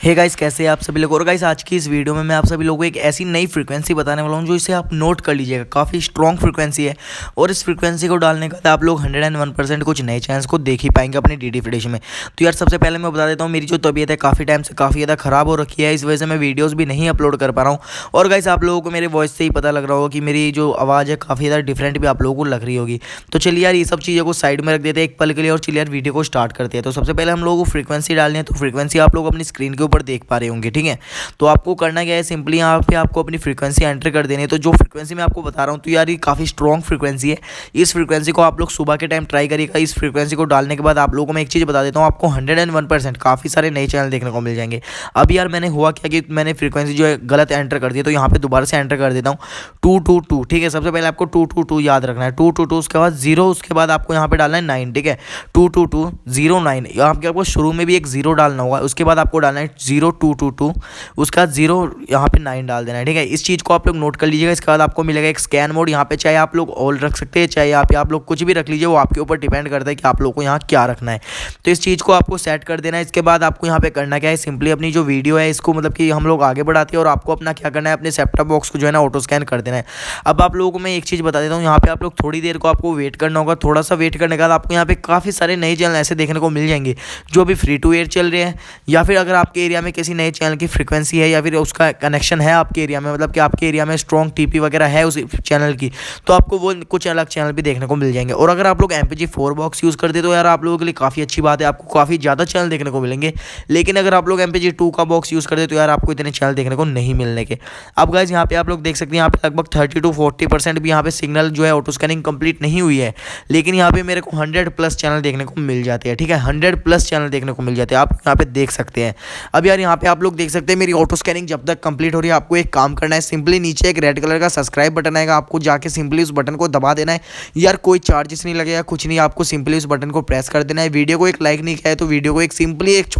Hey guys, कैसे हैं आप सभी लोग। और गाइस आज की इस वीडियो में मैं आप सभी लोगों को एक ऐसी नई फ्रीक्वेंसी बताने वाला हूं जो इसे आप नोट कर लीजिएगा। काफ़ी स्ट्रॉन्ग फ्रीक्वेंसी है और इस फ्रीक्वेंसी को डालने के बाद आप लोग 101% कुछ नए चैनल्स को देख ही पाएंगे अपने डीडी फ्री डिश में। तो यार सबसे पहले मैं बता देता हूँ, मेरी जो तबीयत है काफ़ी टाइम से काफ़ी ज़्यादा ख़राब हो रखी है, इस वजह से मैं वीडियोज़ भी नहीं अपलोड कर पा रहा हूँ। और गाइस आप लोगों को मेरे वॉइस से ही पता लग रहा होगा कि मेरी जो आवाज़ है काफ़ी ज़्यादा डिफरेंट भी आप लोगों को लग रही होगी। तो चलिए यार ये सब चीज़ों को साइड में रख देते हैं एक पल के लिए और चलिए यार वीडियो को स्टार्ट करते हैं। तो सबसे पहले हम लोगों को फ्रीक्वेंसी डालनी है। तो फ्रीक्वेंसी आप लोग अपनी स्क्रीन के ऊपर देख पा रहे होंगे, ठीक है। तो आपको करना क्या है, सिंपली यहाँ पे आपको अपनी फ्रीक्वेंसी एंटर कर देनी है। तो जो फ्रीक्वेंसी मैं आपको बता रहा हूँ तो यार ये काफ़ी स्ट्रॉन्ग फ्रीक्वेंसी है। इस फ्रीक्वेंसी को आप लोग सुबह के टाइम ट्राई करिएगा। इस फ्रीक्वेंसी को डालने के बाद आप लोगों को मैं एक चीज़ बता देता हूँ, आपको 101% काफ़ी सारे नए चैनल देखने को मिल जाएंगे। अब यार मैंने हुआ क्या कि मैंने फ्रीक्वेंसी जो है गलत एंटर कर दी, तो यहाँ पे दोबारा से एंटर कर देता हूँ 222, ठीक है। सबसे पहले आपको 222 याद रखना है, 222 उसके बाद 0, उसके बाद आपको यहाँ पे डालना है 9, ठीक है। 22209 यहाँ पे आपको शुरू में भी एक 0 डालना होगा, उसके बाद आपको डालना है 0222, उसके बाद 0 यहाँ पे 9 डाल देना है, ठीक है। इस चीज़ को आप लोग नोट कर लीजिएगा। इसके बाद आपको मिलेगा एक स्कैन मोड, यहाँ पे चाहे आप लोग ऑल रख सकते हैं, चाहे यहाँ पे आप लोग कुछ भी रख लीजिए, वो आपके ऊपर डिपेंड करता है कि आप लोग को यहाँ क्या रखना है। तो इस चीज़ को आपको सेट कर देना है। इसके बाद आपको यहाँ पे करना क्या है, सिंपली अपनी जो वीडियो है इसको मतलब कि हम लोग आगे बढ़ाते हैं और आपको अपना क्या करना है, अपने सेटअप बॉक्स को जो है ना ऑटो स्कैन कर देना है। अब आप लोगों को मैं एक चीज़ बता देता हूँ, यहाँ पे आप लोग थोड़ी देर को आपको वेट करना होगा। थोड़ा सा वेट करने के बाद आपको यहाँ पे काफ़ी सारे नए चैनल ऐसे देखने को मिल जाएंगे जो अभी फ्री टू एयर चल रहे हैं, या फिर अगर आपके एरिया में किसी नए चैनल की फ्रीक्वेंसी है या फिर उसका कनेक्शन है आपके एरिया में, मतलब कि आपके एरिया में स्ट्रॉन्ग टीपी वगैरह है उस चैनल की, तो आपको वो कुछ अलग चैनल भी देखने को मिल जाएंगे। और अगर आप लोग MPG4 बॉक्स यूज़ करते तो यार आप लोगों के लिए काफ़ी अच्छी बात है, आपको काफ़ी ज़्यादा चैनल देखने को मिलेंगे। लेकिन अगर आप लोग MPG2 का बॉक्स यूज़ करते तो यार आपको इतने चैनल देखने को नहीं मिलने के। अब गाइस यहाँ पे आप लोग देख सकते हैं, यहाँ पे लगभग 30 to 40% भी यहाँ पे सिग्नल जो है ऑटो स्कैनिंग कंप्लीट नहीं हुई है, लेकिन यहाँ पे मेरे को 100+ चैनल देखने को मिल जाते हैं, ठीक है। 100+ चैनल देखने को मिल जाते हैं, आप यहाँ पे देख सकते हैं। अब यार यहाँ पे आप लोग देख सकते हैं मेरी ऑटो स्कैनिंग जब तक कंप्लीट हो रही है, आपको एक काम करना है, सिंपली नीचे एक रेड कलर का सब्सक्राइब बटन आएगा, आपको जाके सिंपली उस बटन को दबा देना है। यार कोई चार्जेस नहीं लगेगा, कुछ नहीं, आपको सिंपली उस बटन को प्रेस कर देना है। वीडियो को एक लाइक नहीं किया है तो वीडियो को एक सिंपली एक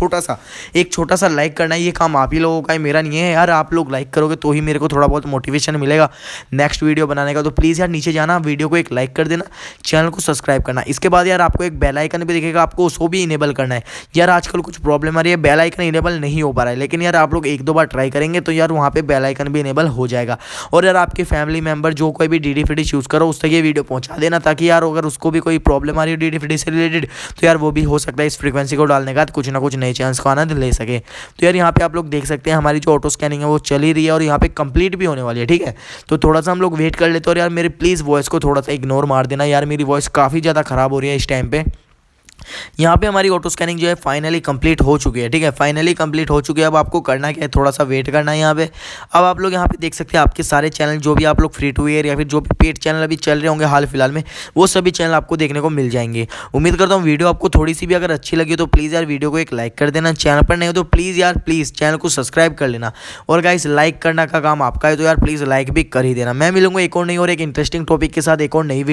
छोटा सा लाइक करना है। ये काम आप ही लोगों का है, मेरा नहीं है यार। आप लोग लाइक करोगे तो ही मेरे को थोड़ा बहुत मोटिवेशन मिलेगा नेक्स्ट वीडियो बनाने का। तो प्लीज़ यार नीचे जाना, वीडियो को एक लाइक कर देना, चैनल को सब्सक्राइब करना। इसके बाद यार आपको एक बेल आइकन भी दिखेगा, आपको उसको भी इनेबल करना है। यार आजकल कुछ प्रॉब्लम आ रही है, बेल आइकन इनेबल नहीं हो पा रहा है, लेकिन यार आप लोग 1-2 बार ट्राई करेंगे तो यार वहाँ पे बेल आइकन भी इनेबल हो जाएगा। और यार आपके फैमिली मेंबर जो कोई भी डीडी फ्री डिश यूज़ करो उस तक ये वीडियो पहुँचा देना, ताकि यार अगर उसको भी कोई प्रॉब्लम आ रही है डीडी फ्री डिश से रिलेटेड तो यार वो भी हो सकता है इस फ्रीक्वेंसी को डालने के बाद कुछ ना कुछ नए चैनल्स का आनंद ले सके। तो यार यहाँ पे आप लोग देख सकते हैं हमारी जो ऑटो स्कैनिंग है वो चल ही रही है और यहाँ पे कंप्लीट भी होने वाली है, ठीक है। तो थोड़ा सा हम लोग वेट कर लेते हैं और यार मेरे प्लीज़ वॉइस को थोड़ा सा इग्नोर मार देना, यार मेरी वॉइस काफ़ी ज़्यादा ख़राब हो रही है इस टाइम पे। यहाँ पे हमारी ऑटो स्कैनिंग जो है फाइनली कंप्लीट हो चुकी है, ठीक है, फाइनली कंप्लीट हो चुकी है। अब आपको करना क्या है, थोड़ा सा वेट करना है यहाँ पे। अब आप लोग यहाँ पे देख सकते हैं आपके सारे चैनल जो भी आप लोग फ्री टू एयर या फिर जो भी पेड चैनल अभी चल रहे होंगे हाल फिलहाल में, वो सभी चैनल आपको देखने को मिल जाएंगे। उम्मीद करता हूँ वीडियो आपको थोड़ी सी भी अगर अच्छी लगी तो प्लीज़ यार वीडियो को एक लाइक कर देना, चैनल पर नहीं हो तो प्लीज़ यार प्लीज़ चैनल को सब्सक्राइब कर लेना। और गाइस लाइक करना का काम आपका है, तो यार प्लीज़ लाइक भी कर ही देना। मैं मिलूंगा एक और नई और एक इंटरेस्टिंग टॉपिक के साथ एक और नई वीडियो।